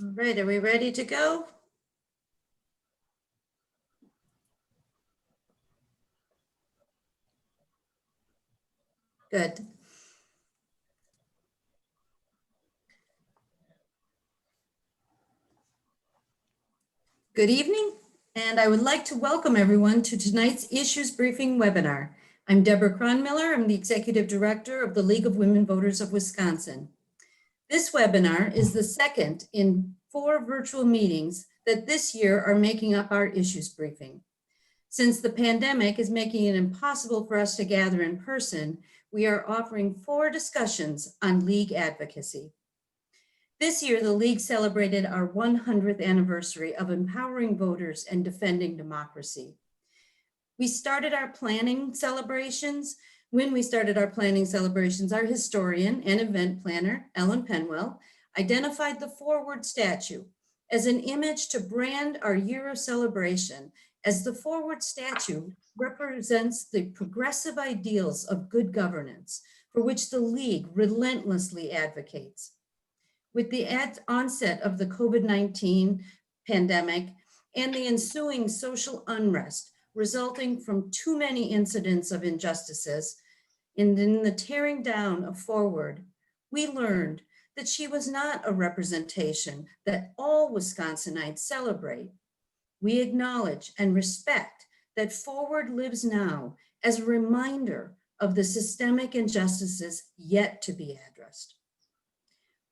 All right, are we ready to go? Good. Good evening, and I would like to welcome everyone to tonight's Issues Briefing webinar. I'm Deborah Cronmiller. I'm the Executive Director of the League of Women Voters of Wisconsin. This webinar is the second in 4 virtual meetings that this year are making up our Issues Briefing. Since the pandemic is making it impossible for us to gather in person, we are offering 4 discussions on League advocacy. This year, the League celebrated our 100th anniversary of empowering voters and defending democracy. When we started our planning celebrations, our historian and event planner, Ellen Penwell, identified the forward statue as an image to brand our year of celebration, as the forward statue represents the progressive ideals of good governance for which the League relentlessly advocates. With the onset of the COVID-19 pandemic and the ensuing social unrest resulting from too many incidents of injustices, and in the tearing down of Forward, we learned that she was not a representation that all Wisconsinites celebrate. We acknowledge and respect that Forward lives now as a reminder of the systemic injustices yet to be addressed.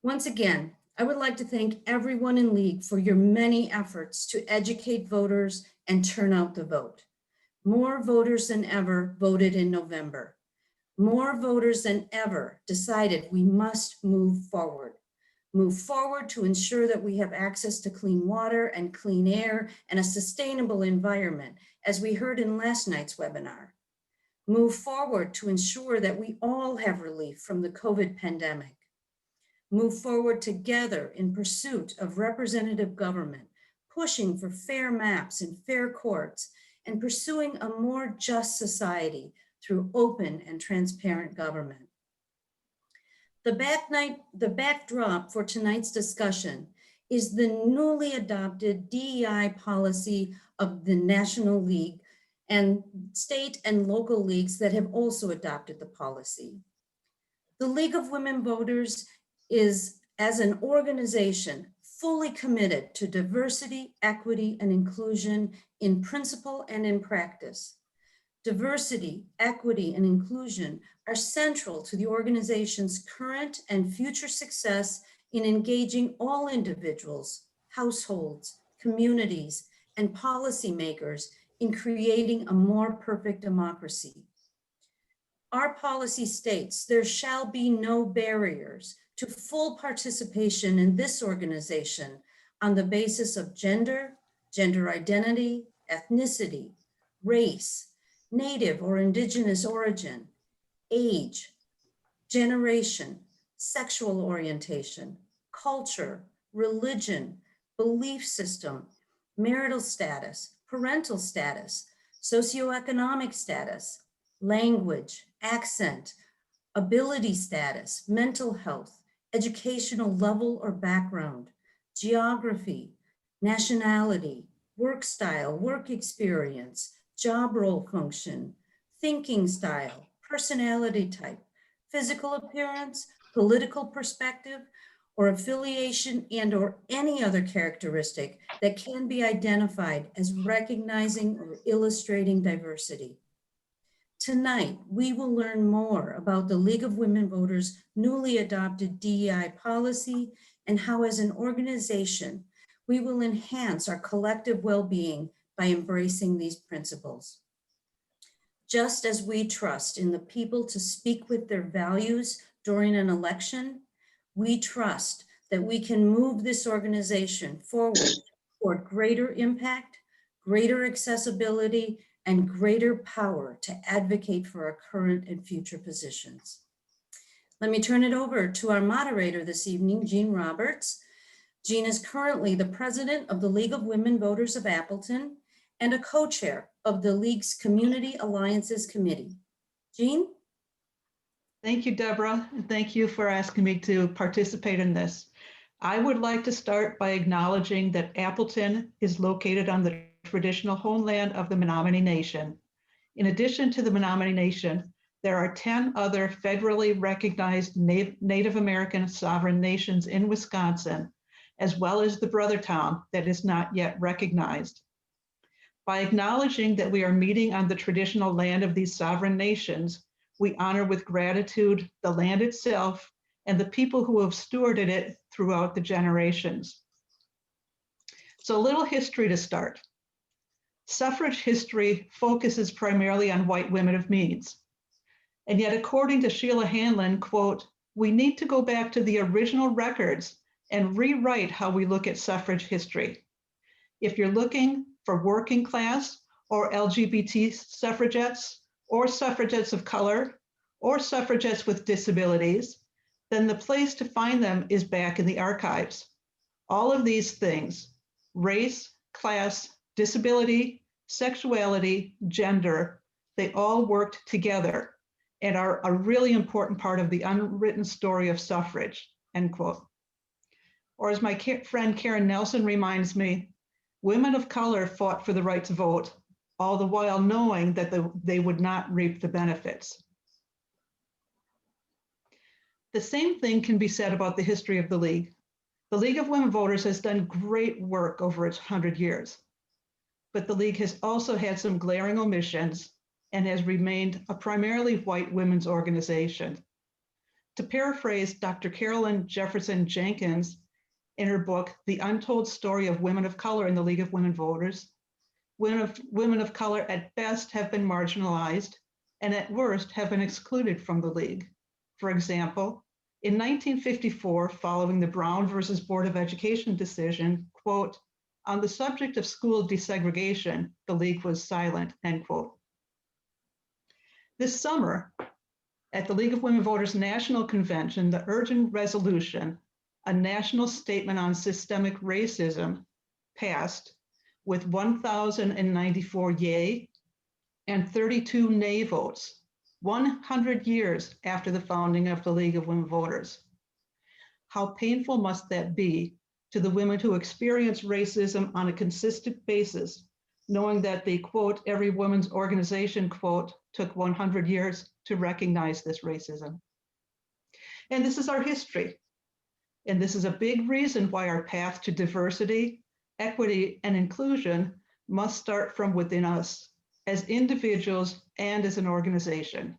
Once again, I would like to thank everyone in League for your many efforts to educate voters and turn out the vote. More voters than ever voted in November. More voters than ever decided we must move forward. Move forward to ensure that we have access to clean water and clean air and a sustainable environment, as we heard in last night's webinar. Move forward to ensure that we all have relief from the COVID pandemic. Move forward together in pursuit of representative government, pushing for fair maps and fair courts, and pursuing a more just society through open and transparent government. The backdrop for tonight's discussion is the newly adopted DEI policy of the National League and state and local leagues that have also adopted the policy. The League of Women Voters is, as an organization, fully committed to diversity, equity, and inclusion in principle and in practice. Diversity, equity, and inclusion are central to the organization's current and future success in engaging all individuals, households, communities, and policymakers in creating a more perfect democracy. Our policy states there shall be no barriers to full participation in this organization on the basis of gender, gender identity, ethnicity, race, Native or Indigenous origin, age, generation, sexual orientation, culture, religion, belief system, marital status, parental status, socioeconomic status, language, accent, ability status, mental health, educational level or background, geography, nationality, work style, work experience, job role function, thinking style, personality type, physical appearance, political perspective, or affiliation and or any other characteristic that can be identified as recognizing or illustrating diversity. Tonight, we will learn more about the League of Women Voters' newly adopted DEI policy and how, as an organization, we will enhance our collective well-being by embracing these principles. Just as we trust in the people to speak with their values during an election, we trust that we can move this organization forward toward greater impact, greater accessibility, and greater power to advocate for our current and future positions. Let me turn it over to our moderator this evening, Jean Roberts. Jean is currently the president of the League of Women Voters of Appleton and a co-chair of the League's Community Alliances Committee. Jean? Thank you, Deborah, and thank you for asking me to participate in this. I would like to start by acknowledging that Appleton is located on the traditional homeland of the Menominee Nation. In addition to the Menominee Nation, there are 10 other federally recognized Native American sovereign nations in Wisconsin, as well as the brother town that is not yet recognized. By acknowledging that we are meeting on the traditional land of these sovereign nations, we honor with gratitude the land itself and the people who have stewarded it throughout the generations. So a little history to start. Suffrage history focuses primarily on white women of means. And yet, according to Sheila Hanlon, quote, "We need to go back to the original records and rewrite how we look at suffrage history. If you're looking for working class or LGBT suffragettes or suffragettes of color or suffragettes with disabilities, then the place to find them is back in the archives. All of these things, race, class, disability, sexuality, gender, they all worked together and are a really important part of the unwritten story of suffrage," end quote. Or as my friend Karen Nelson reminds me, women of color fought for the right to vote, all the while knowing that they would not reap the benefits. The same thing can be said about the history of the League. The League of Women Voters has done great work over its 100 years, but the League has also had some glaring omissions and has remained a primarily white women's organization. To paraphrase Dr. Carolyn Jefferson Jenkins in her book, The Untold Story of Women of Color in the League of Women Voters, women of color at best have been marginalized and at worst have been excluded from the League. For example, in 1954, following the Brown versus Board of Education decision, quote, "On the subject of school desegregation, the League was silent," end quote. This summer, at the League of Women Voters National Convention, the urgent resolution, A National Statement on Systemic Racism, passed with 1,094 yay and 32 nay votes, 100 years after the founding of the League of Women Voters. How painful must that be to the women who experience racism on a consistent basis, knowing that the, quote, "every woman's organization," quote, took 100 years to recognize this racism. And this is our history. And this is a big reason why our path to diversity, equity, and inclusion must start from within us, as individuals and as an organization.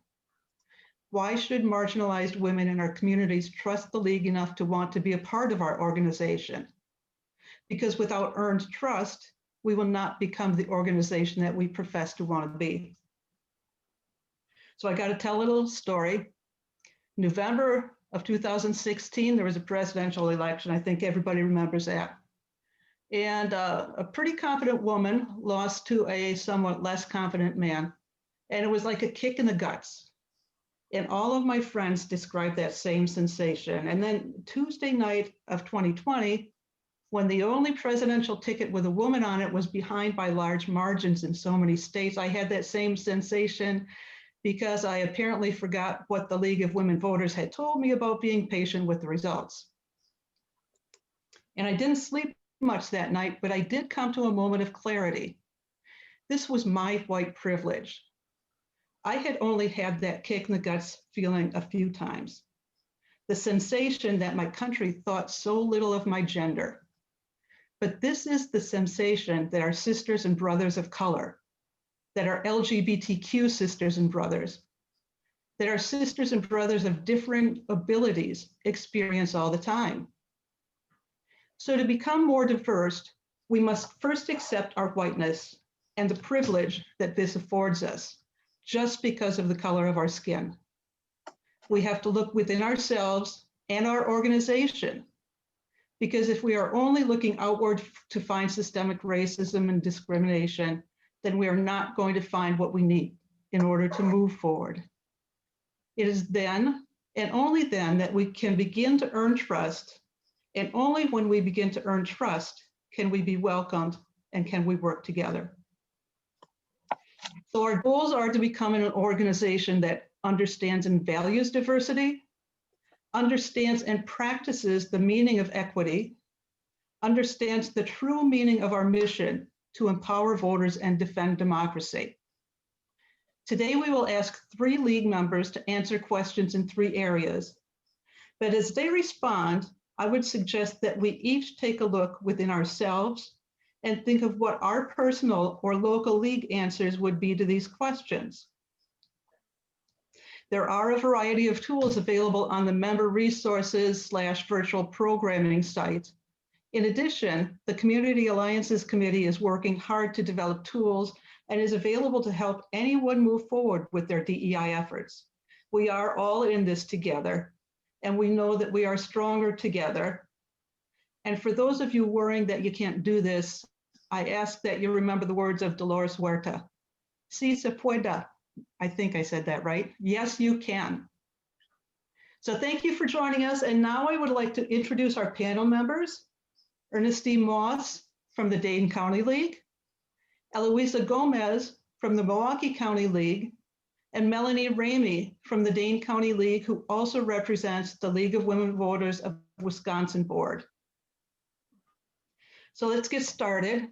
Why should marginalized women in our communities trust the League enough to want to be a part of our organization? Because without earned trust, we will not become the organization that we profess to want to be. So I got to tell a little story. November of 2016, there was a presidential election. I think everybody remembers that. And a pretty confident woman lost to a somewhat less confident man. And it was like a kick in the guts. And all of my friends described that same sensation. And then Tuesday night of 2020, when the only presidential ticket with a woman on it was behind by large margins in so many states, I had that same sensation because I apparently forgot what the League of Women Voters had told me about being patient with the results. And I didn't sleep much that night, but I did come to a moment of clarity. This was my white privilege. I had only had that kick in the guts feeling a few times. The sensation that my country thought so little of my gender. But this is the sensation that our sisters and brothers of color, that our LGBTQ sisters and brothers, that our sisters and brothers of different abilities experience all the time. So to become more diverse, we must first accept our whiteness and the privilege that this affords us, just because of the color of our skin. We have to look within ourselves and our organization, because if we are only looking outward to find systemic racism and discrimination, then we are not going to find what we need in order to move forward. It is then, and only then, that we can begin to earn trust, and only when we begin to earn trust can we be welcomed and can we work together. So our goals are to become an organization that understands and values diversity, understands and practices the meaning of equity, understands the true meaning of our mission to empower voters and defend democracy. Today, we will ask 3 League members to answer questions in 3 areas. But as they respond, I would suggest that we each take a look within ourselves and think of what our personal or local League answers would be to these questions. There are a variety of tools available on the member resources / virtual programming site. In addition, the Community Alliances Committee is working hard to develop tools and is available to help anyone move forward with their DEI efforts. We are all in this together, and we know that we are stronger together. And for those of you worrying that you can't do this, I ask that you remember the words of Dolores Huerta. Si se pueda. I think I said that right. Yes, you can. So thank you for joining us. And now I would like to introduce our panel members. Ernestine Moss from the Dane County League, Eloisa Gomez from the Milwaukee County League, and Melanie Ramey from the Dane County League, who also represents the League of Women Voters of Wisconsin Board. So let's get started.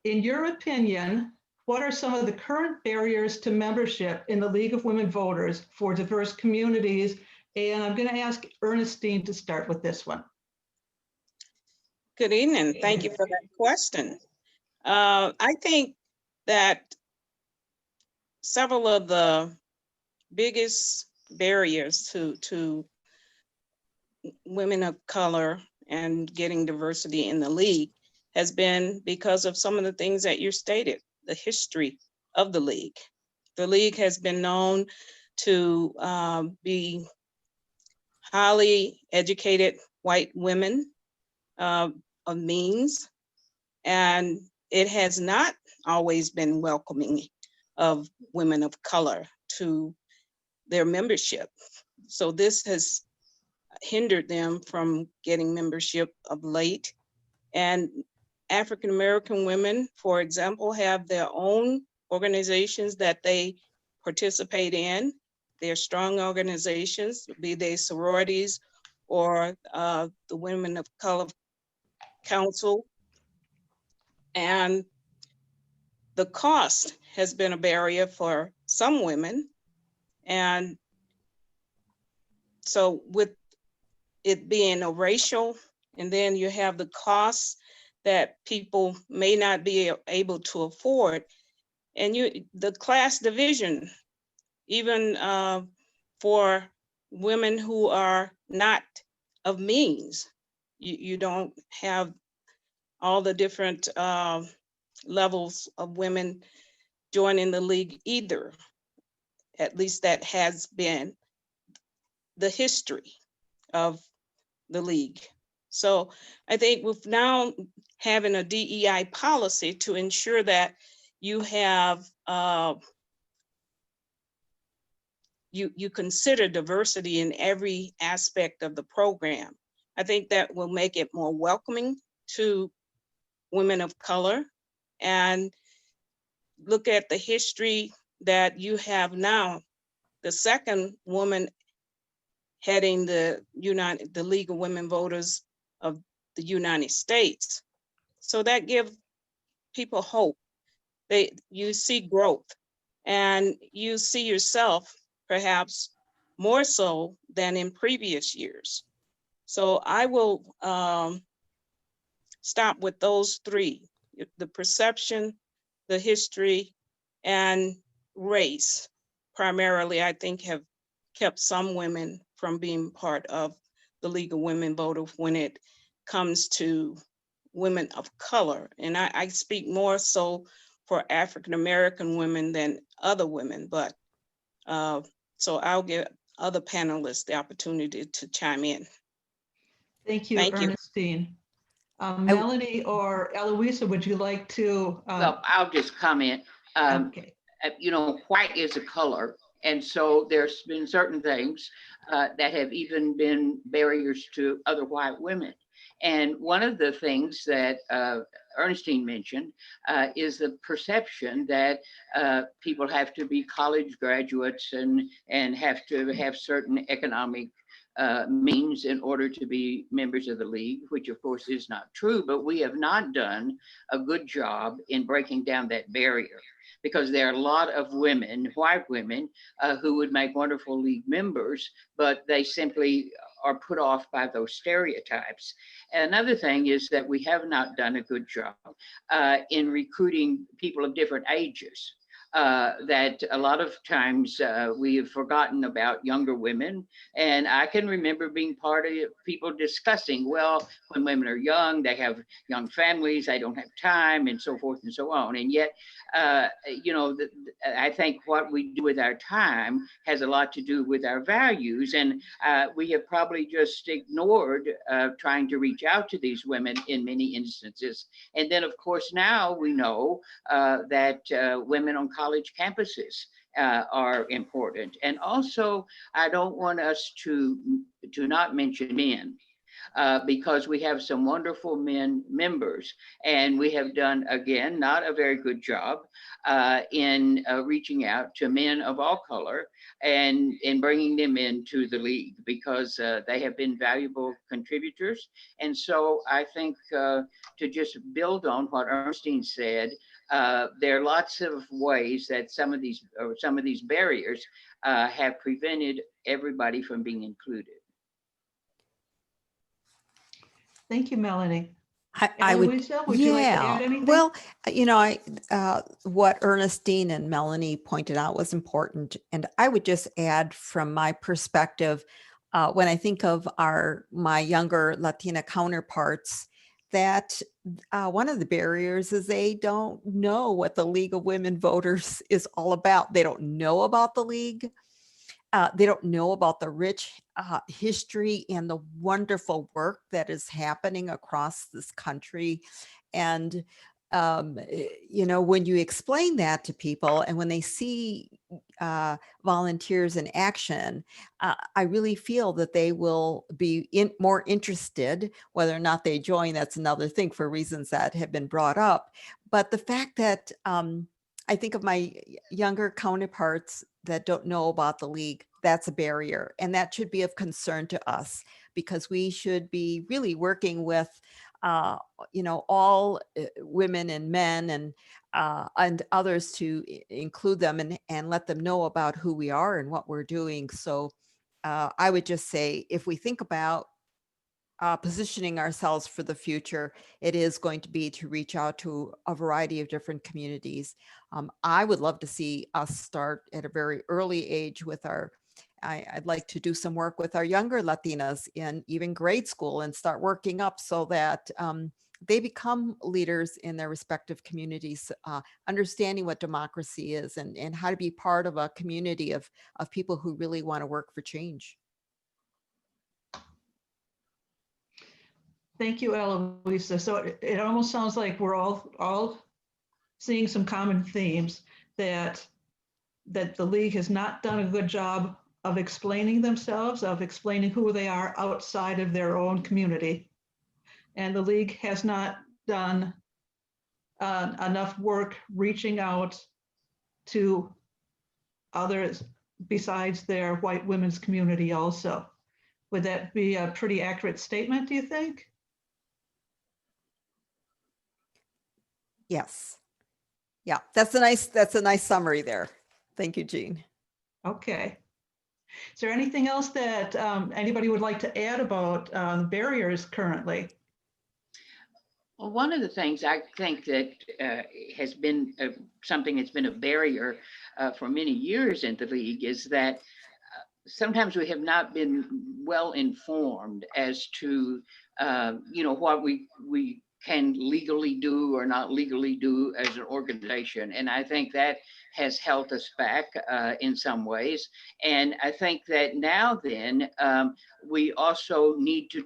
In your opinion, what are some of the current barriers to membership in the League of Women Voters for diverse communities? And I'm going to ask Ernestine to start with this one. Good evening. Thank you for that question. I think that several of the biggest barriers to women of color and getting diversity in the League has been because of some of the things that you stated, the history of the League. The League has been known to be highly educated white women of means, and it has not always been welcoming of women of color to their membership. So this has hindered them from getting membership of late. And African American women, for example, have their own organizations that they participate in. They're strong organizations, be they sororities or the Women of Color Council. And the cost has been a barrier for some women. And so with it being a racial, and then you have the costs that people may not be able to afford. And the class division, even for women who are not of means, you don't have all the different levels of women joining the League either. At least that has been the history of the League. So I think with now having a DEI policy to ensure that you have, you consider diversity in every aspect of the program, I think that will make it more welcoming to women of color. And look at the history that you have now, the second woman heading the League of Women Voters of the United States. So that gives people hope. You see growth, and you see yourself perhaps more so than in previous years. So I will stop with those 3: the perception, the history, and race. Primarily, I think have kept some women from being part of the League of Women Voters when it comes to women of color. And I speak more so for African American women than other women, but so I'll give other panelists the opportunity to chime in. Thank you, Thank you. Ernestine. Melanie or Eloisa, would you like to? Well, I'll just comment. Okay. You know, white is a color. And so there's been certain things that have even been barriers to other white women. And one of the things that Ernestine mentioned is the perception that people have to be college graduates and have to have certain economic means in order to be members of the league, which of course is not true, but we have not done a good job in breaking down that barrier, because there are a lot of women, white women, who would make wonderful league members, but they simply are put off by those stereotypes. Another thing is that we have not done a good job in recruiting people of different ages. That a lot of times we have forgotten about younger women. And I can remember being part of people discussing, well, when women are young, they have young families, they don't have time, and so forth and so on. And yet, I think what we do with our time has a lot to do with our values. And we have probably just ignored trying to reach out to these women in many instances. And then, of course, now we know that women on college campuses are important. And also, I don't want us to not mention men. Because we have some wonderful men members, and we have done, again, not a very good job in reaching out to men of all color and in bringing them into the league, because they have been valuable contributors. And so I think to just build on what Ernestine said, there are lots of ways that some of these barriers have prevented everybody from being included. Thank you, Melanie. I would, Eloisa, would you like to yeah. add anything? Well, what Ernestine and Melanie pointed out was important. And I would just add from my perspective, when I think of my younger Latina counterparts, that one of the barriers is they don't know what the League of Women Voters is all about. They don't know about the League. They don't know about the rich history and the wonderful work that is happening across this country. And, when you explain that to people and when they see volunteers in action, I really feel that they will be more interested. Whether or not they join, that's another thing for reasons that have been brought up. But the fact that I think of my younger counterparts that don't know about the league, that's a barrier. And that should be of concern to us, because we should be really working with, all women and men and others to include them and let them know about who we are and what we're doing. So I would just say, if we think about positioning ourselves for the future, it is going to be to reach out to a variety of different communities. I would love to see us start at a very early age with I'd like to do some work with our younger Latinas in even grade school and start working up so that they become leaders in their respective communities, understanding what democracy is and how to be part of a community of people who really want to work for change. Thank you, Eloisa. So it almost sounds like we're all seeing some common themes, that the league has not done a good job of explaining themselves, of explaining who they are outside of their own community. And the league has not done enough work reaching out to others besides their white women's community also. Would that be a pretty accurate statement, do you think? Yes. Yeah, that's a nice summary there. Thank you, Jean. Okay. Is there anything else that anybody would like to add about barriers currently? Well, one of the things I think that has been something that's been a barrier for many years in the league is that sometimes we have not been well informed as to what we can legally do or not legally do as an organization. And I think that has held us back in some ways. And I think that now then we also need to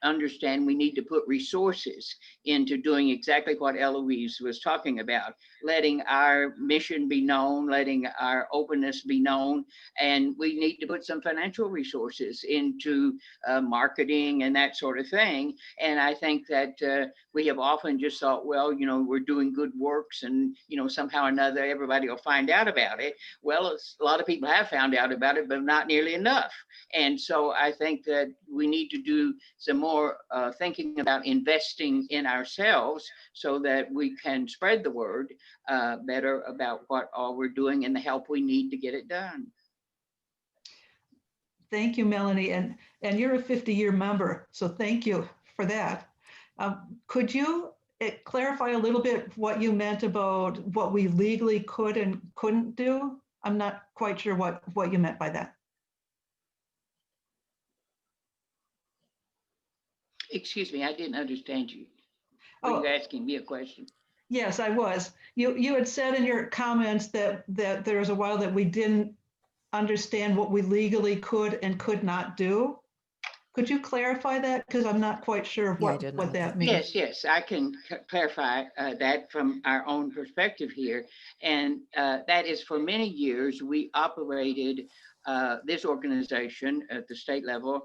understand we need to put resources into doing exactly what Eloise was talking about, letting our mission be known, letting our openness be known, and we need to put some financial resources into marketing and that sort of thing. And I think that we have often just thought, well, you know, we're doing good works and, you know, somehow or another, everybody will find out about it. Well, a lot of people have found out about it, but not nearly enough. And so I think that we need to do some more thinking about investing in ourselves so that we can spread the word better about what all we're doing and the help we need to get it done. Thank you, Melanie. And you're a 50-year member, so thank you for that. Could you clarify a little bit what you meant about what we legally could and couldn't do? I'm not quite sure what you meant by that. Excuse me, I didn't understand you. Were you asking me a question? Yes, I was. You had said in your comments that there was a while that we didn't understand what we legally could and could not do. Could you clarify that? Because I'm not quite sure of what that means. Yes, I can clarify that from our own perspective here. And that is, for many years, we operated this organization at the state level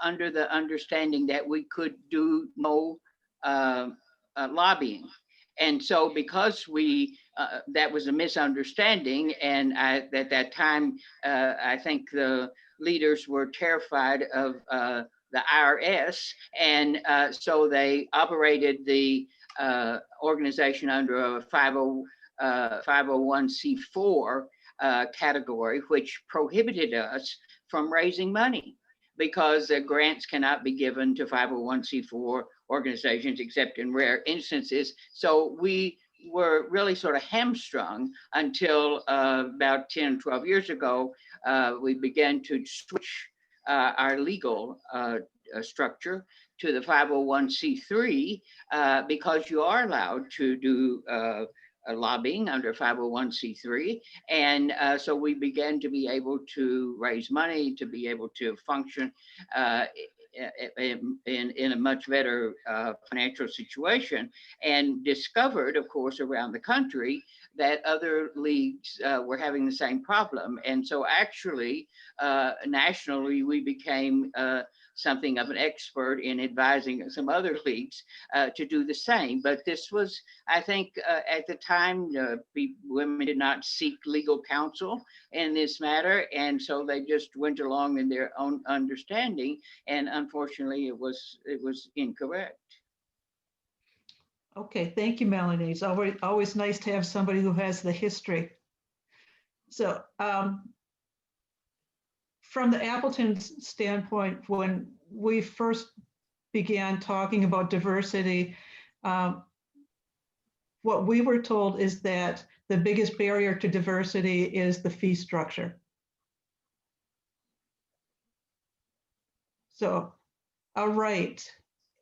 under the understanding that we could do no lobbying. And so because that was a misunderstanding, and at that time, I think the leaders were terrified of the IRS, and so they operated the organization under a 501c4 category, which prohibited us from raising money, because grants cannot be given to 501c4 organizations except in rare instances. So we were really sort of hamstrung until about 10, 12 years ago. We began to switch our legal structure to the 501c3 because you are allowed to do lobbying under 501c3. And so we began to be able to raise money, to be able to function in a much better financial situation, and discovered, of course, around the country that other leagues were having the same problem. And so actually, nationally, we became something of an expert in advising some other leagues to do the same. But this was, I think, at the time, women did not seek legal counsel in this matter. And so they just went along in their own understanding. And unfortunately, it was incorrect. Okay, thank you, Melanie. It's always nice to have somebody who has the history. So from the Appleton standpoint, when we first began talking about diversity, what we were told is that the biggest barrier to diversity is the fee structure. So, all right.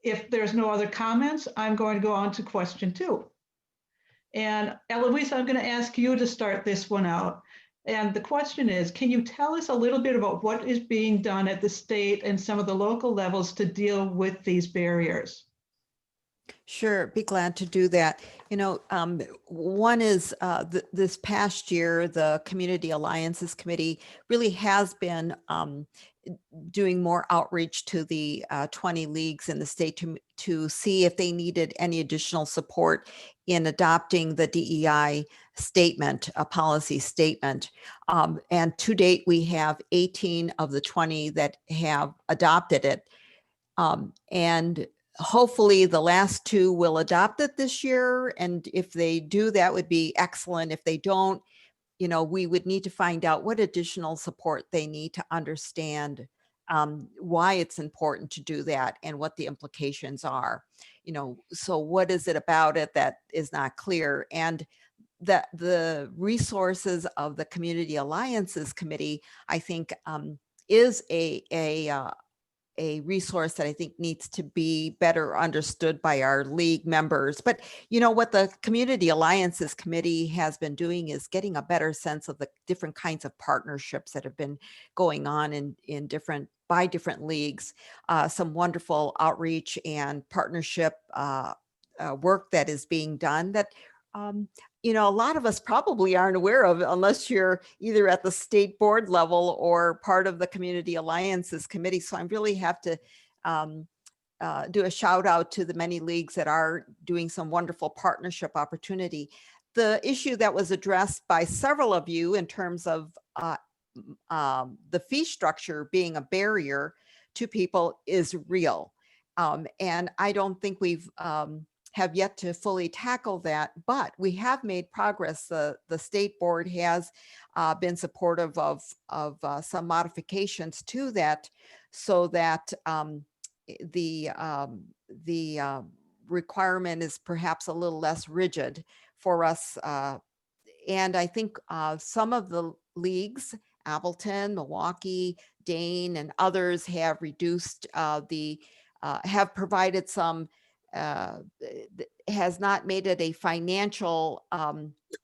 If there's no other comments, I'm going to go on to question 2. And Eloise, I'm going to ask you to start this one out. And the question is, can you tell us a little bit about what is being done at the state and some of the local levels to deal with these barriers? Sure, be glad to do that. You know, one is this past year, the Community Alliances Committee really has been doing more outreach to the 20 leagues in the state to see if they needed any additional support in adopting the DEI statement, a policy statement. And to date, we have 18 of the 20 that have adopted it. And hopefully the last 2 will adopt it this year. And if they do, that would be excellent. If they don't, you know, we would need to find out what additional support they need to understand why it's important to do that and what the implications are. You know, so what is it about it that is not clear? And that the resources of the Community Alliances Committee, I think, is a a resource that I think needs to be better understood by our league members. But you know what the Community Alliances Committee has been doing is getting a better sense of the different kinds of partnerships that have been going on in different by different leagues. Some wonderful outreach and partnership work that is being done that you know, a lot of us probably aren't aware of unless you're either at the state board level or part of the Community Alliances Committee. So I really have to do a shout out to the many leagues that are doing some wonderful partnership opportunity. The issue that was addressed by several of you in terms of the fee structure being a barrier to people is real. And I don't think we've have yet to fully tackle that, but we have made progress. The state board has been supportive of some modifications to that, so that the requirement is perhaps a little less rigid for us. And I think some of the leagues, Appleton, Milwaukee, Dane, and others have reduced have provided some has not made it a financial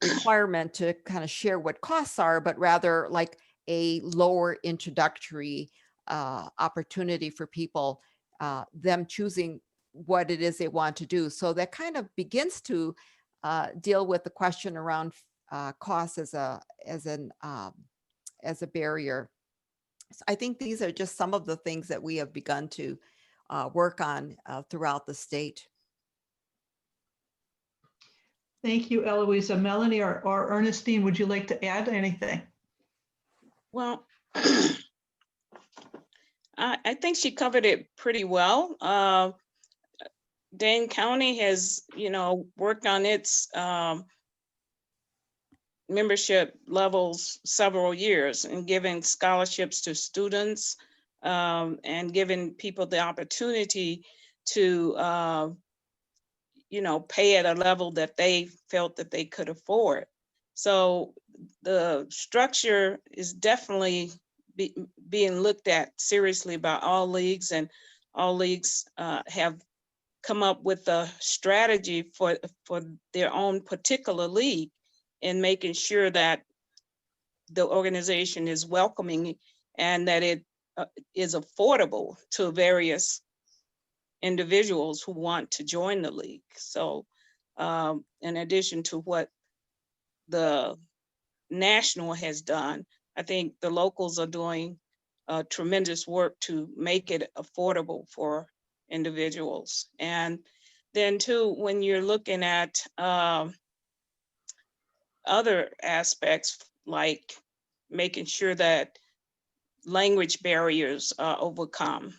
requirement to kind of share what costs are, but rather like a lower introductory opportunity for people, them choosing what it is they want to do. So that kind of begins to deal with the question around cost as a barrier. So I think these are just some of the things that we have begun to work on throughout the state. Thank you, Eloisa. Melanie or Ernestine, would you like to add anything? Well, I think she covered it pretty well. Dane County has, worked on its membership levels several years and giving scholarships to students and giving people the opportunity to, pay at a level that they felt that they could afford. So the structure is definitely being looked at seriously by all leagues, and all leagues have come up with a strategy for their own particular league in making sure that the organization is welcoming and that it is affordable to various individuals who want to join the league. So in addition to what the national has done, I think the locals are doing tremendous work to make it affordable for individuals. And then too, when you're looking at other aspects, like making sure that language barriers are overcome,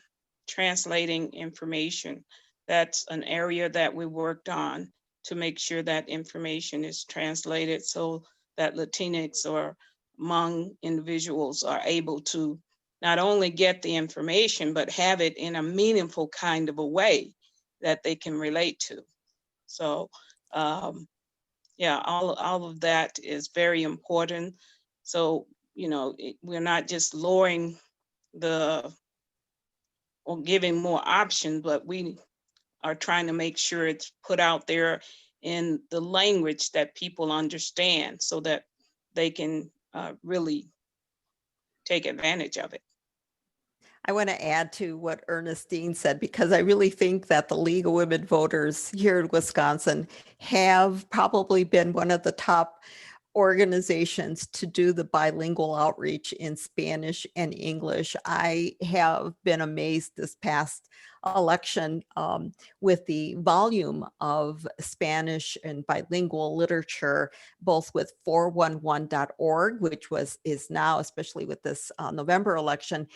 translating information, that's an area that we worked on to make sure that information is translated so that Latinx or Hmong individuals are able to not only get the information, but have it in a meaningful kind of a way that they can relate to. So yeah, all of that is very important. So, we're not just lowering or giving more options, but we are trying to make sure it's put out there in the language that people understand so that they can really take advantage of it. I want to add to what Ernestine said, because I really think that the League of Women Voters here in Wisconsin have probably been one of the top organizations to do the bilingual outreach in Spanish and English. I have been amazed this past election with the volume of Spanish and bilingual literature, both with 411.org, which is now, especially with this November election,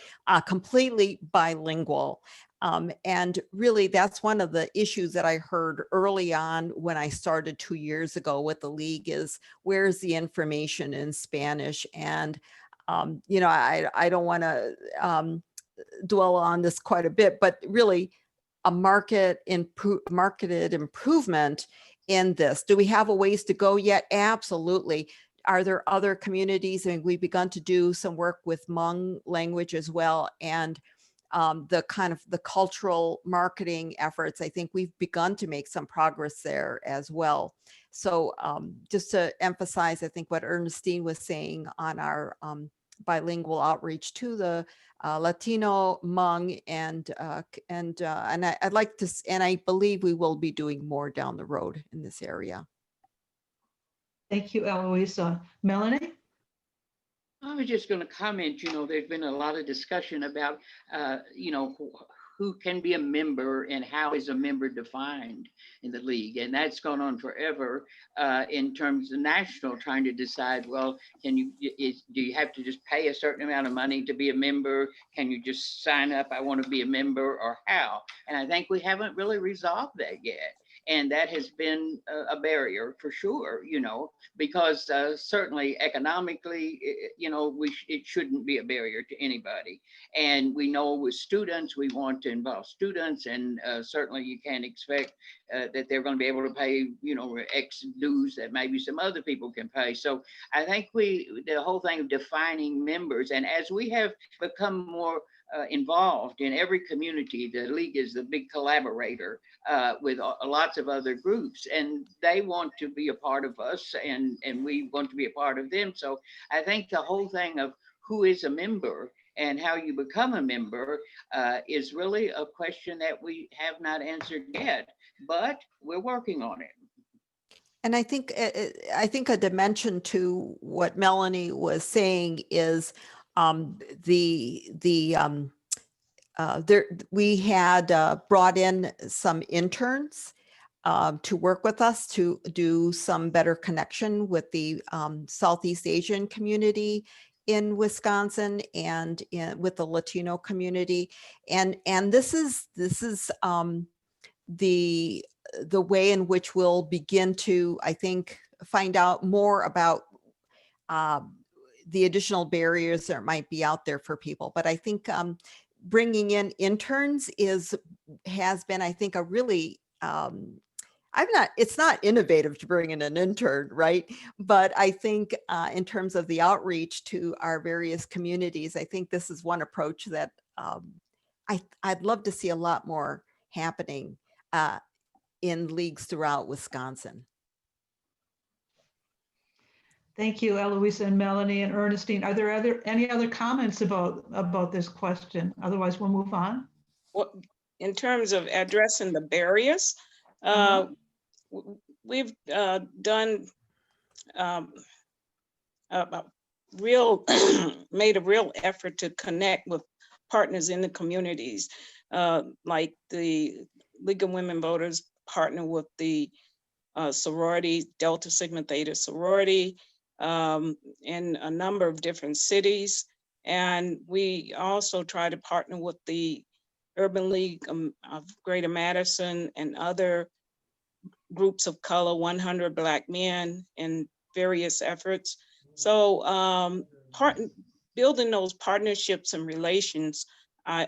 completely bilingual. And really, that's one of the issues that I heard early on when I started 2 years ago with the league is, where's the information in Spanish? And, I don't want to dwell on this quite a bit, but really a marketed improvement in this. Do we have a ways to go yet? Absolutely. Are there other communities? I mean, we've begun to do some work with Hmong language as well. And the kind of the cultural marketing efforts, I think we've begun to make some progress there as well. So just to emphasize, I think what Ernestine was saying on our bilingual outreach to the Latino, Hmong, and I'd like to, and I believe we will be doing more down the road in this area. Thank you, Eloisa. Melanie? I was just going to comment, there's been a lot of discussion about, who can be a member and how is a member defined in the league. And that's gone on forever in terms of national trying to decide, well, do you have to just pay a certain amount of money to be a member? Can you just sign up, I want to be a member, or how? And I think we haven't really resolved that yet. And that has been a barrier for sure, because certainly economically, it shouldn't be a barrier to anybody. And we know with students, we want to involve students, and certainly you can't expect that they're going to be able to pay, X dues that maybe some other people can pay. So I think the whole thing of defining members, and as we have become more involved in every community, the league is the big collaborator with lots of other groups, and they want to be a part of us, and we want to be a part of them. So I think the whole thing of who is a member and how you become a member is really a question that we have not answered yet, but we're working on it. And I think a dimension to what Melanie was saying is we had brought in some interns to work with us to do some better connection with the Southeast Asian community in Wisconsin and with the Latino community, and this is the way in which we'll begin to, I think, find out more about the additional barriers that might be out there for people. But I think bringing in interns has been, I think, a really it's not innovative to bring in an intern, right? But I think in terms of the outreach to our various communities, I think this is one approach that I'd love to see a lot more happening in leagues throughout Wisconsin. Thank you, Eloisa and Melanie and Ernestine. Are there any other comments about this question? Otherwise, we'll move on. Well, in terms of addressing the barriers, we've done made a real effort to connect with partners in the communities, like the League of Women Voters partner with the sorority, Delta Sigma Theta sorority, in a number of different cities. And we also try to partner with the Urban League of Greater Madison and other groups of color, 100 Black men, in various efforts. So building those partnerships and relations, I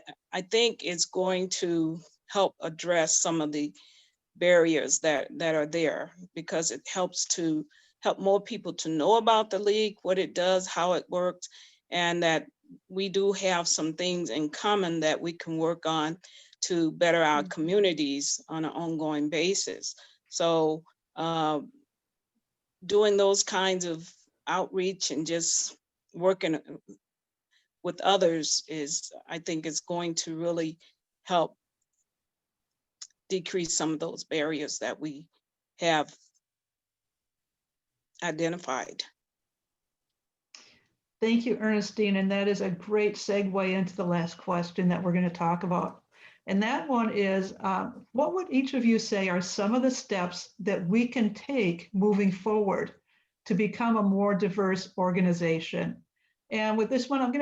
think is going to help address some of the barriers that are there, because it helps to help more people to know about the league, what it does, how it works, and that we do have some things in common that we can work on to better our communities on an ongoing basis. So doing those kinds of outreach and just working with others I think is going to really help decrease some of those barriers that we have identified. Thank you, Ernestine. And that is a great segue into the last question that we're going to talk about. And that one is, what would each of you say are some of the steps that we can take moving forward to become a more diverse organization? And with this one, I'm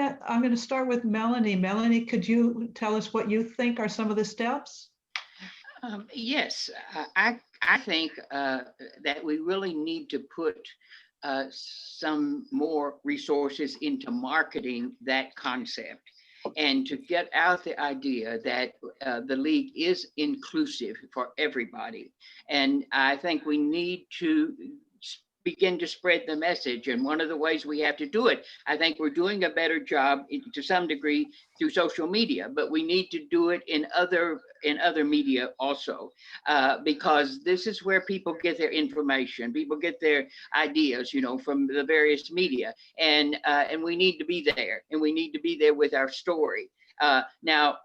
going to start with Melanie. Melanie, could you tell us what you think are some of the steps? Yes, I think that we really need to put some more resources into marketing that concept, and to get out the idea that the league is inclusive for everybody. And I think we need to begin to spread the message. And one of the ways we have to do it, I think we're doing a better job to some degree through social media, but we need to do it in other media also, because this is where people get their information. People get their ideas, you know, from the various media, and we need to be there, and we need to be there with our story. Now,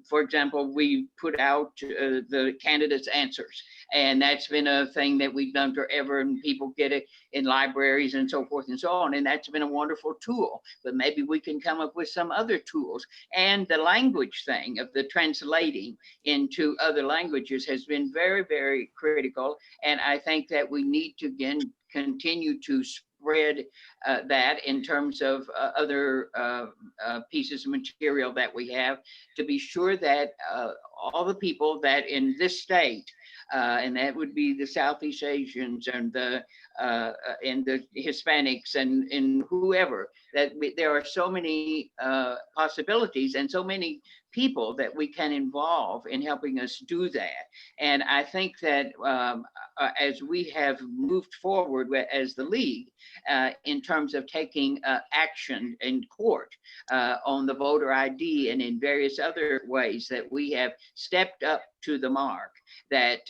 for example, we put out the candidates' answers, and that's been a thing that we've done forever, and people get it in libraries and so forth and so on, and that's been a wonderful tool. But maybe we can come up with some other tools. And the language thing of the translating into other languages has been very, very critical, and I think that we need to again continue to spread that in terms of other pieces of material that we have, to be sure that all the people that in this state, and that would be the Southeast Asians and the Hispanics and whoever, that there are so many possibilities and so many people that we can involve in helping us do that. And I think that as we have moved forward as the League in terms of taking action in court on the voter ID and in various other ways, that we have stepped up to the mark, that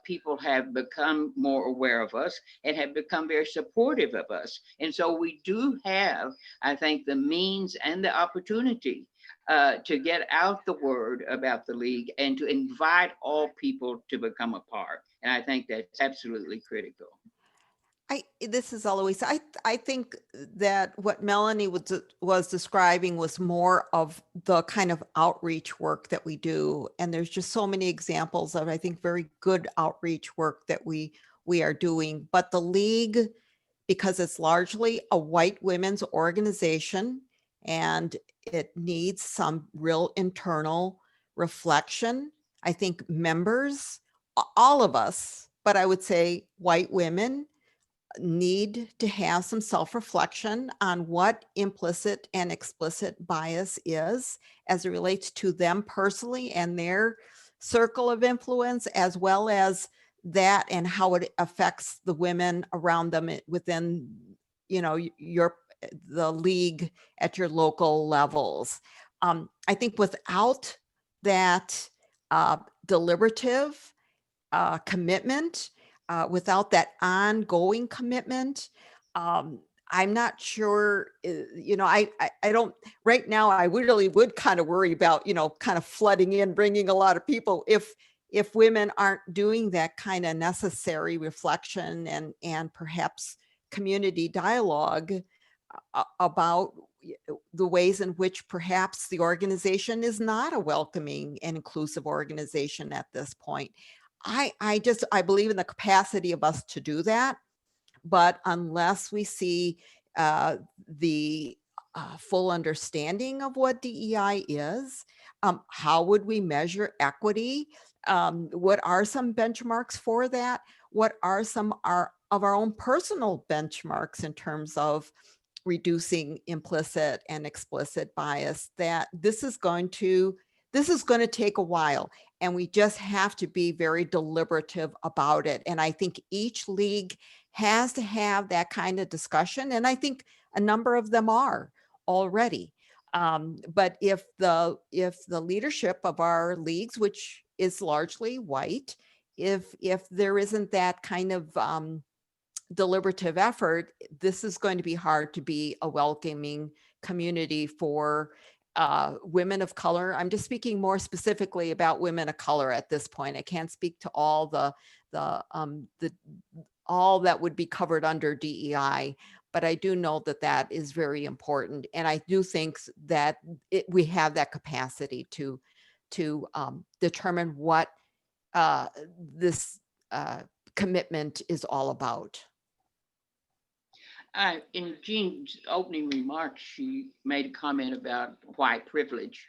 people have become more aware of us and have become very supportive of us. And so we do have, I think, the means and the opportunity to get out the word about the League and to invite all people to become a part. And I think that's absolutely critical. This is Eloise. I think that what Melanie was describing was more of the kind of outreach work that we do. And there's just so many examples of, I think, very good outreach work that we are doing. But the League, because it's largely a white women's organization and it needs some real internal reflection, I think members, all of us, but I would say white women, need to have some self-reflection on what implicit and explicit bias is as it relates to them personally and their circle of influence, as well as that and how it affects the women around them within, you know, the League at your local levels. I think without that deliberative commitment, without that ongoing commitment, I'm not sure, you know, I don't, right now, I really would kind of worry about, you know, kind of flooding in, bringing a lot of people if women aren't doing that kind of necessary reflection and perhaps community dialogue about the ways in which perhaps the organization is not a welcoming and inclusive organization at this point. I believe in the capacity of us to do that, but unless we see the full understanding of what DEI is, how would we measure equity? What are some benchmarks for that? What are some of our own personal benchmarks in terms of reducing implicit and explicit bias? That this is going to take a while, and we just have to be very deliberative about it. And I think each league has to have that kind of discussion, and I think a number of them are already. But if the leadership of our leagues, which is largely white, if there isn't that kind of deliberative effort, this is going to be hard to be a welcoming community for women of color. I'm just speaking more specifically about women of color at this point. I can't speak to all all that would be covered under DEI, but I do know that is very important, and I do think that we have that capacity to determine what this commitment is all about. In Jean's opening remarks, she made a comment about white privilege.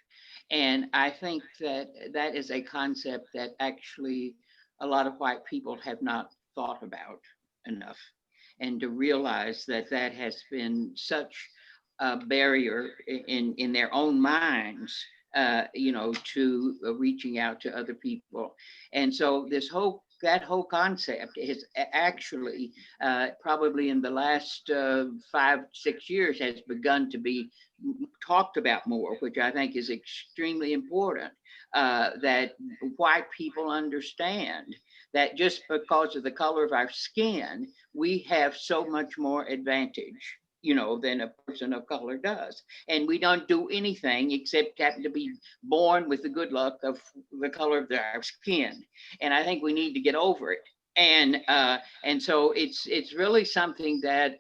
And I think that is a concept that actually a lot of white people have not thought about enough. And to realize that has been such a barrier in their own minds, to reaching out to other people. And so this whole that whole concept is actually probably in the last 5-6 years has begun to be talked about more, which I think is extremely important, that white people understand that just because of the color of our skin, we have so much more advantage, than a person of color does. And we don't do anything except happen to be born with the good luck of the color of our skin. And I think we need to get over it. And so it's really something that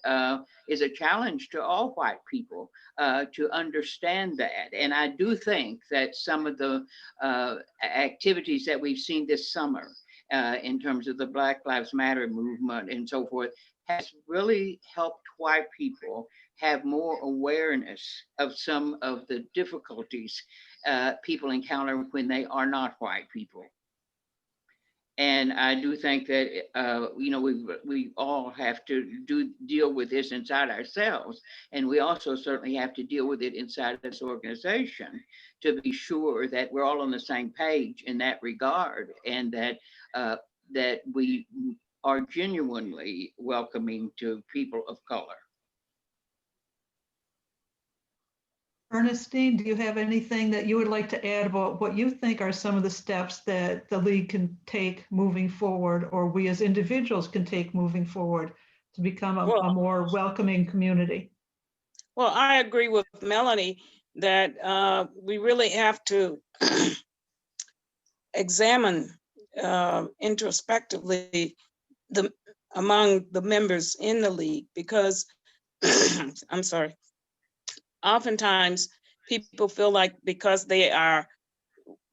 is a challenge to all white people to understand that. And I do think that some of the activities that we've seen this summer in terms of the Black Lives Matter movement and so forth has really helped white people have more awareness of some of the difficulties people encounter when they are not white people. And I do think that we all have to deal with this inside ourselves, and we also certainly have to deal with it inside this organization to be sure that we're all on the same page in that regard, and that that we are genuinely welcoming to people of color. Ernestine, do you have anything that you would like to add about what you think are some of the steps that the league can take moving forward, or we as individuals can take moving forward to become a more welcoming community? Well, I agree with Melanie that we really have to examine introspectively among the members in the league, because I'm sorry, oftentimes people feel like because they are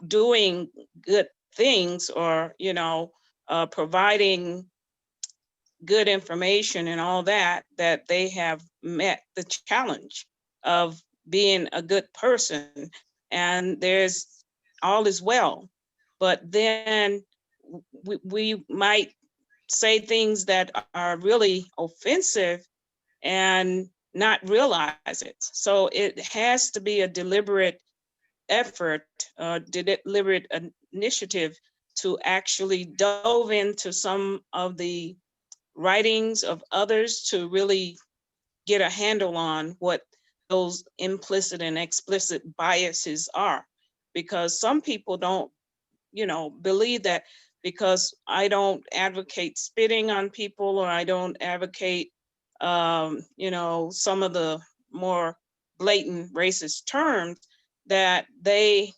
doing good things or providing good information and all that they have met the challenge of being a good person, and there's all is well. But then we might say things that are really offensive and not realize it. So it has to be a deliberate effort, deliberate initiative to actually delve into some of the writings of others to really get a handle on what those implicit and explicit biases are. Because some people don't, believe that because I don't advocate spitting on people, or I don't advocate, some of the more blatant racist terms, that they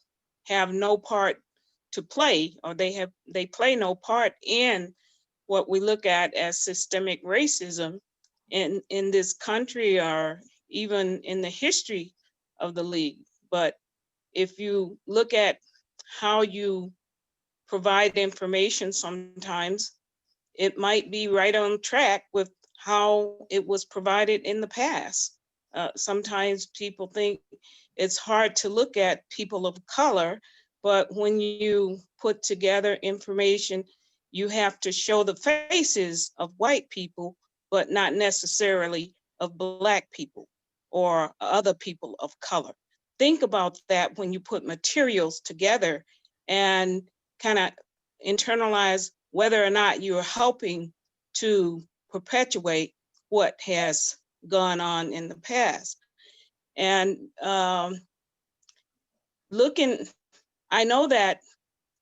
have no part to play, or they play no part in what we look at as systemic racism in this country, or even in the history of the league. But if you look at how you provide information, sometimes it might be right on track with how it was provided in the past. Sometimes people think it's hard to look at people of color, but when you put together information, you have to show the faces of white people, but not necessarily of Black people or other people of color. Think about that when you put materials together and kind of internalize whether or not you're helping to perpetuate what has gone on in the past. And I know that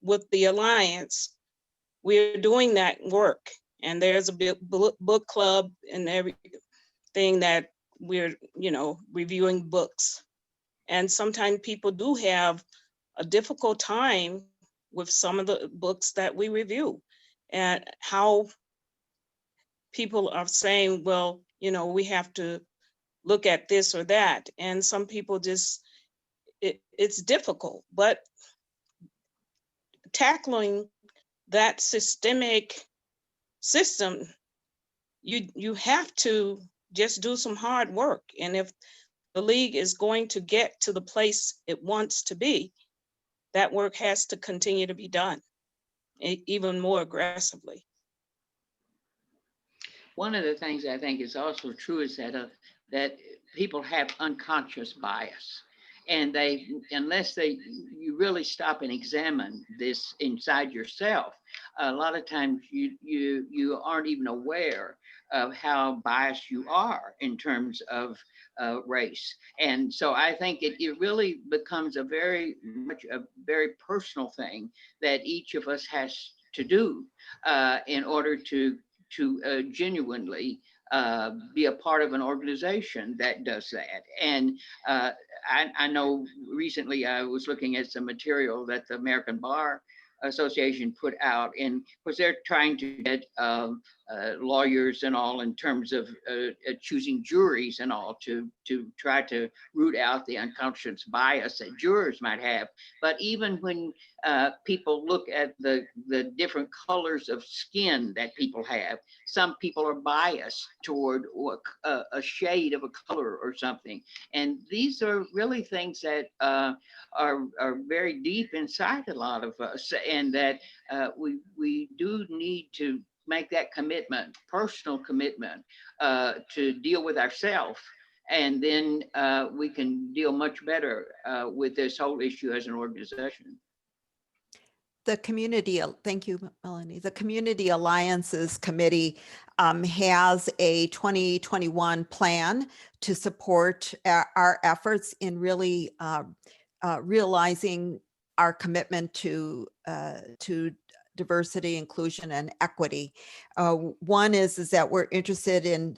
with the Alliance, we're doing that work, and there's a book club and everything that we're, reviewing books. And sometimes people do have a difficult time with some of the books that we review, and how people are saying, well, we have to look at this or that. And some people just, it's difficult, but tackling that systemic system, you have to just do some hard work. And if the league is going to get to the place it wants to be, that work has to continue to be done, even more aggressively. One of the things I think is also true is that people have unconscious bias. And unless you really stop and examine this inside yourself, a lot of times you aren't even aware of how biased you are in terms of race. And so I think it really becomes a very personal thing that each of us has to do in order to genuinely be a part of an organization that does that. And I know recently I was looking at some material that the American Bar Association put out, and of course they're trying to get lawyers and all in terms of choosing juries and all to try to root out the unconscious bias that jurors might have. But even when people look at the different colors of skin that people have, some people are biased toward a shade of a color or something. And these are really things that are very deep inside a lot of us, and that we do need to make that commitment, personal commitment, to deal with ourselves. And then we can deal much better with this whole issue as an organization. The community, thank you, Melanie. The Community Alliances Committee has a 2021 plan to support our efforts in really realizing our commitment to diversity, inclusion, and equity. One is that we're interested in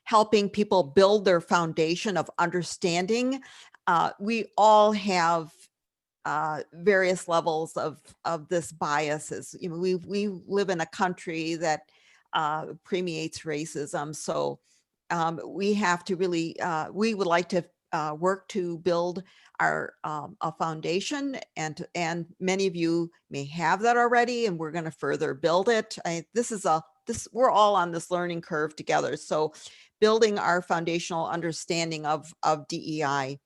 helping people build their foundation of understanding. We all have various levels of this biases. You know, we live in a country that permeates racism. So we have to really, we would like to work to build our a foundation, and many of you may have that already, and we're going to further build it. We're all on this learning curve together. So building our foundational understanding of DEI.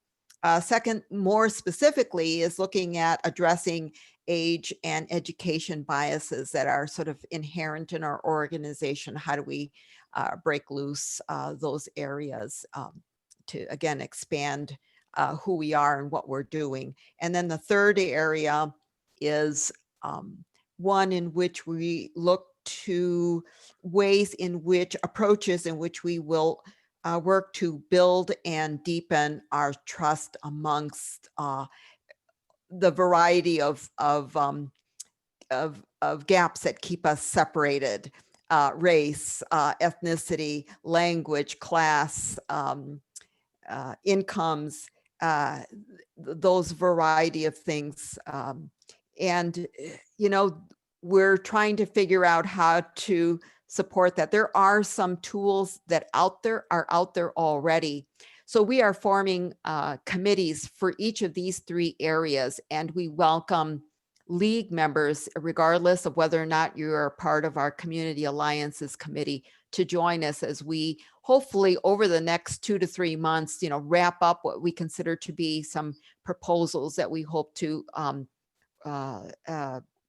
Second, more specifically, is looking at addressing age and education biases that are sort of inherent in our organization. How do we break loose those areas to, again, expand who we are and what we're doing? And then the third area is one in which we look to ways in which, approaches in which we will work to build and deepen our trust amongst the variety of gaps that keep us separated: race, ethnicity, language, class, incomes, those variety of things. And you know, we're trying to figure out how to support that. There are some tools that are out there already. So we are forming committees for each of these three areas, and we welcome league members, regardless of whether or not you're a part of our Community Alliances Committee, to join us as we hopefully over the next 2 to 3 months, you know, wrap up what we consider to be some proposals that we hope to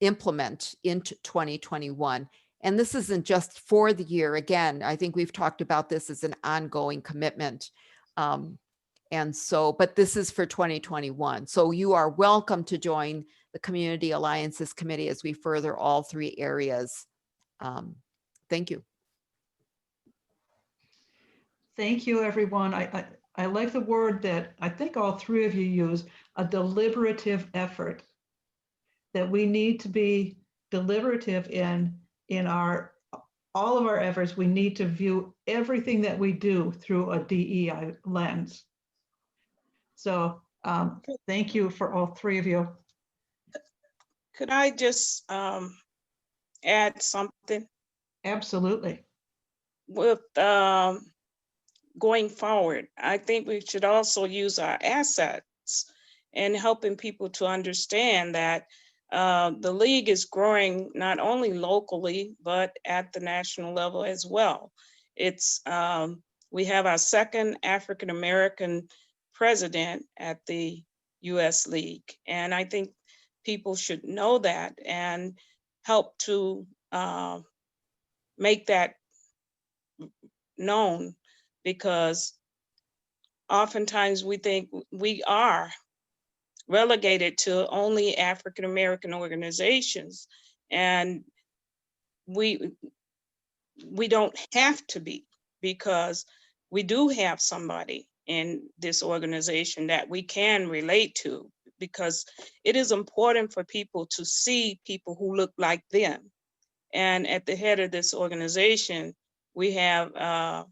implement into 2021. And this isn't just for the year. Again, I think we've talked about this as an ongoing commitment. And so, but this is for 2021. So you are welcome to join the Community Alliances Committee as we further all three areas. Thank you. Thank you, everyone. I like the word that I think all three of you use, a deliberative effort, that we need to be deliberative in all of our efforts. We need to view everything that we do through a DEI lens. So thank you for all three of you. Could I just add something? Absolutely. With going forward, I think we should also use our assets in helping people to understand that the league is growing not only locally, but at the national level as well. It's we have our second African-American president at the US League. And I think people should know that and help to make that known, because oftentimes we think we are relegated to only African American organizations, and we don't have to be, because we do have somebody in this organization that we can relate to, because it is important for people to see people who look like them. And at the head of this organization, we have a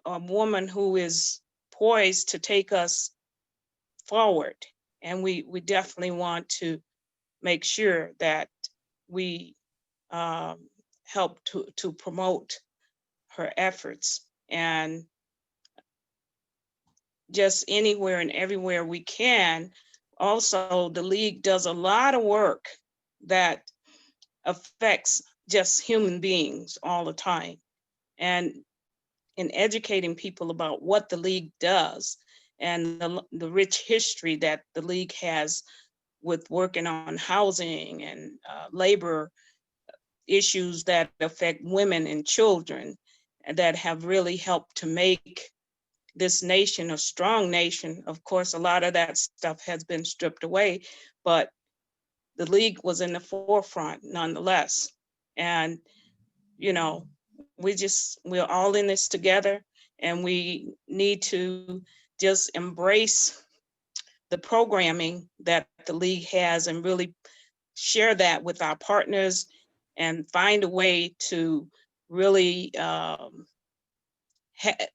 woman who is poised to take us forward. And we definitely want to make sure that we help to promote her efforts, and just anywhere and everywhere we can. Also, the League does a lot of work that affects just human beings all the time. And in educating people about what the League does and the rich history that the League has with working on housing and labor issues that affect women and children, that have really helped to make this nation a strong nation. Of course, a lot of that stuff has been stripped away, but the League was in the forefront nonetheless. And, you know, we're all in this together, and we need to just embrace the programming that the League has and really share that with our partners, and find a way to really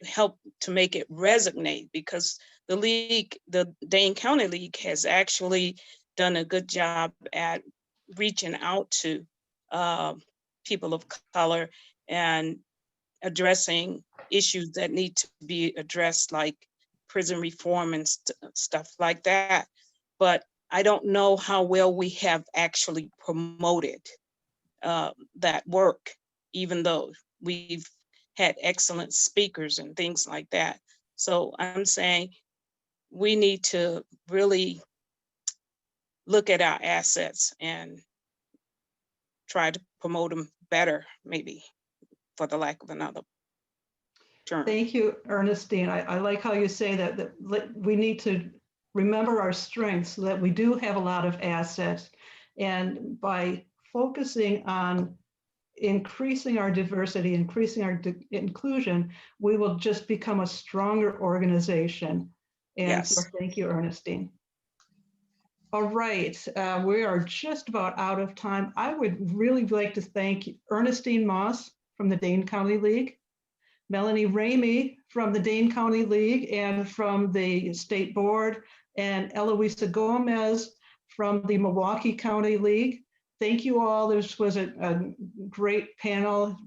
help to make it resonate, because the League, the Dane County League, has actually done a good job at reaching out to people of color and addressing issues that need to be addressed, like prison reform and stuff like that. But I don't know how well we have actually promoted that work, even though we've had excellent speakers and things like that. So I'm saying we need to really look at our assets and try to promote them better, maybe, for the lack of another term. Thank you, Ernestine. I like how you say that we need to remember our strengths, so that we do have a lot of assets. And by focusing on increasing our diversity, increasing our inclusion, we will just become a stronger organization. And Yes. so thank you, Ernestine. All right, we are just about out of time. I would really like to thank Ernestine Moss from the Dane County League, Melanie Ramey from the Dane County League and from the State Board, and Eloisa Gomez from the Milwaukee County League. Thank you all. This was a great panel,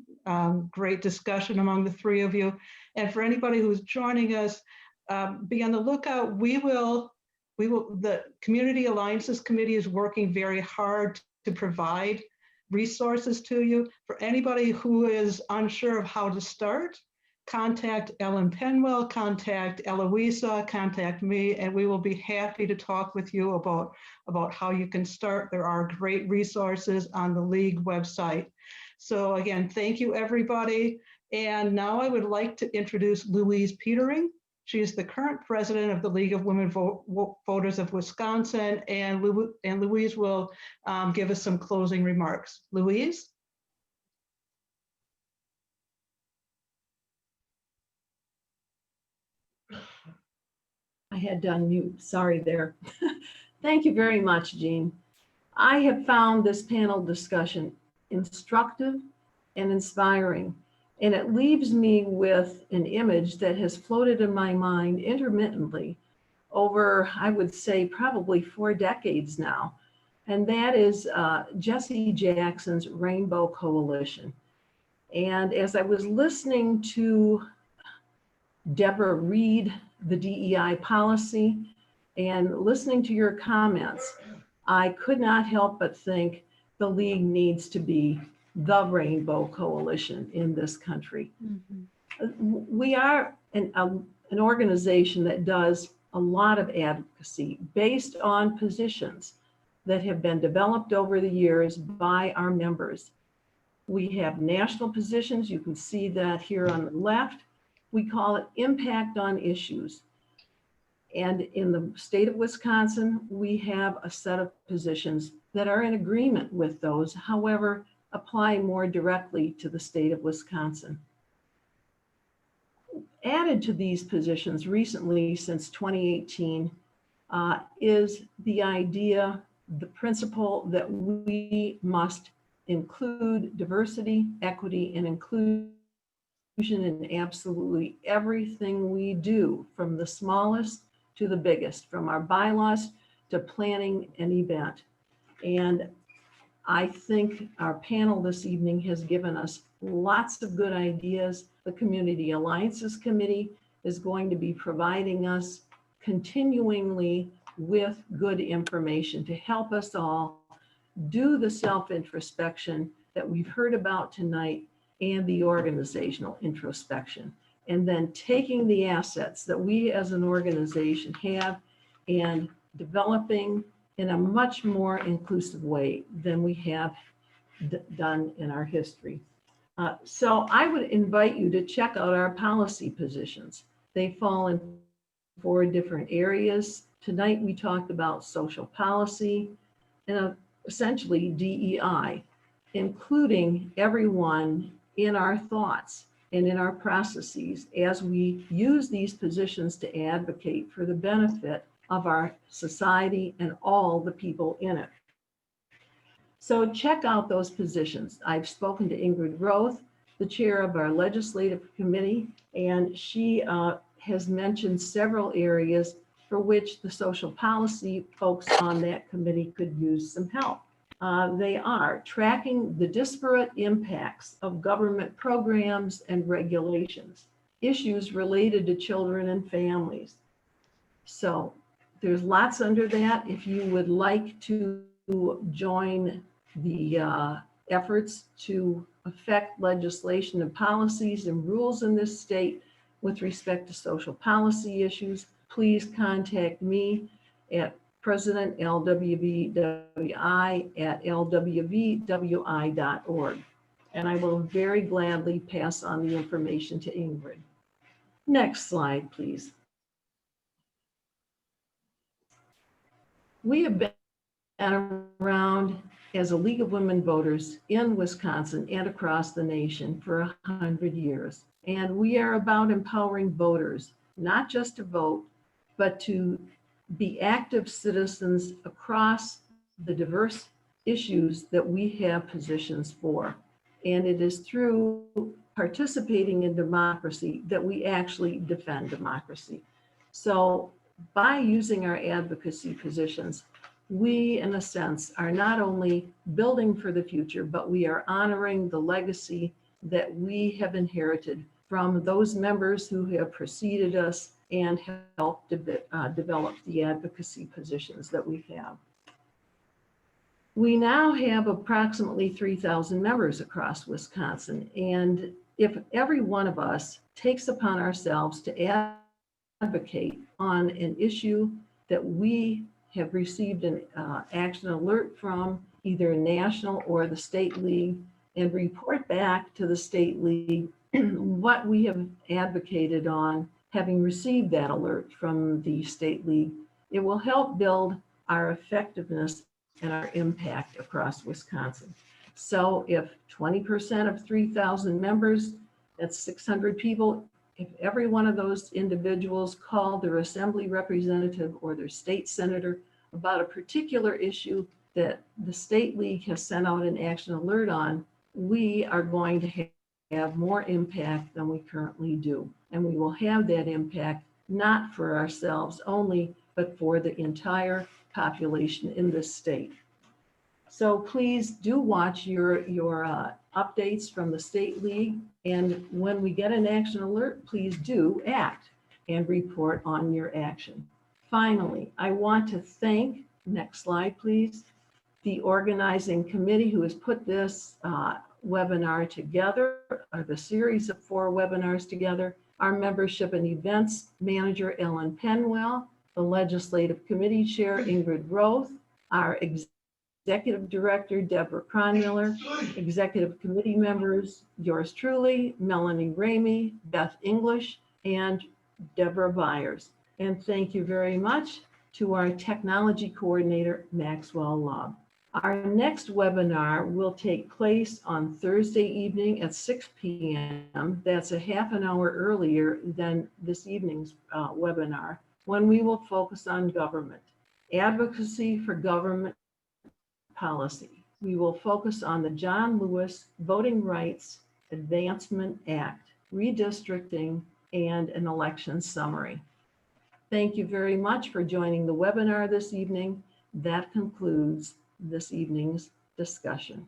great discussion among the three of you. And for anybody who's joining us, be on the lookout. The Community Alliances Committee is working very hard to provide resources to you. For anybody who is unsure of how to start, contact Ellen Penwell, contact Eloisa, contact me, and we will be happy to talk with you about how you can start. There are great resources on the League website. So again, thank you, everybody. And now I would like to introduce Louise Petering. She is the current president of the League of Women Voters of Wisconsin, and Louise will give us some closing remarks. Louise? I had to unmute, sorry there. Thank you very much, Jean. I have found this panel discussion instructive and inspiring, and it leaves me with an image that has floated in my mind intermittently over, I would say, probably 4 decades now, and that is Jesse Jackson's Rainbow Coalition. And as I was listening to Deborah read the DEI policy and listening to your comments, I could not help but think the League needs to be the Rainbow Coalition in this country. Mm-hmm. We are an organization that does a lot of advocacy based on positions that have been developed over the years by our members. We have national positions. You can see that here on the left. We call it impact on issues. And in the state of Wisconsin, we have a set of positions that are in agreement with those, however, apply more directly to the state of Wisconsin. Added to these positions recently since 2018 is the idea, the principle that we must include diversity, equity, and inclusion in absolutely everything we do, from the smallest to the biggest, from our bylaws to planning an event. And I think our panel this evening has given us lots of good ideas. The Community Alliances Committee is going to be providing us continually with good information to help us all do the self-introspection that we've heard about tonight and the organizational introspection. And then taking the assets that we as an organization have and developing in a much more inclusive way than we have done in our history. So I would invite you to check out our policy positions. They fall in 4 different areas. Tonight we talked about social policy and essentially DEI, including everyone in our thoughts and in our processes as we use these positions to advocate for the benefit of our society and all the people in it. So check out those positions. I've spoken to Ingrid Roth, the chair of our legislative committee, and she has mentioned several areas for which the social policy folks on that committee could use some help. They are tracking the disparate impacts of government programs and regulations, issues related to children and families. So there's lots under that. If you would like to join the efforts to affect legislation and policies and rules in this state with respect to social policy issues, please contact me at President LWVWI at LWVWI.org. And I will very gladly pass on the information to Ingrid. Next slide, please. We have been around as a League of Women Voters in Wisconsin and across the nation for 100 years. And we are about empowering voters, not just to vote, but to be active citizens across the diverse issues that we have positions for. And it is through participating in democracy that we actually defend democracy. So by using our advocacy positions, we, in a sense, are not only building for the future, but we are honoring the legacy that we have inherited from those members who have preceded us and helped develop the advocacy positions that we have. We now have approximately 3,000 members across Wisconsin. And if every one of us takes upon ourselves to advocate on an issue that we have received an action alert from either national or the state league, and report back to the state league what we have advocated on, having received that alert from the state league, it will help build our effectiveness and our impact across Wisconsin. So if 20% of 3,000 members, that's 600 people, if every one of those individuals called their assembly representative or their state senator about a particular issue that the state league has sent out an action alert on, we are going to have more impact than we currently do. And we will have that impact not for ourselves only, but for the entire population in this state. So please do watch your updates from the state league. And when we get an action alert, please do act and report on your action. Finally, I want to thank, next slide, please, the organizing committee who has put this webinar together, or the series of 4 webinars together, our membership and events manager, Ellen Penwell, the legislative committee chair, Ingrid Roth, our Executive Director Deborah Cronmiller, Executive Committee members, yours truly, Melanie Ramey, Beth English, and Deborah Byers. And thank you very much to our Technology Coordinator, Maxwell Love. Our next webinar will take place on Thursday evening at 6 p.m. That's a half an hour earlier than this evening's webinar, when we will focus on government, advocacy for government policy. We will focus on the John Lewis Voting Rights Advancement Act, redistricting, and an election summary. Thank you very much for joining the webinar this evening. That concludes this evening's discussion.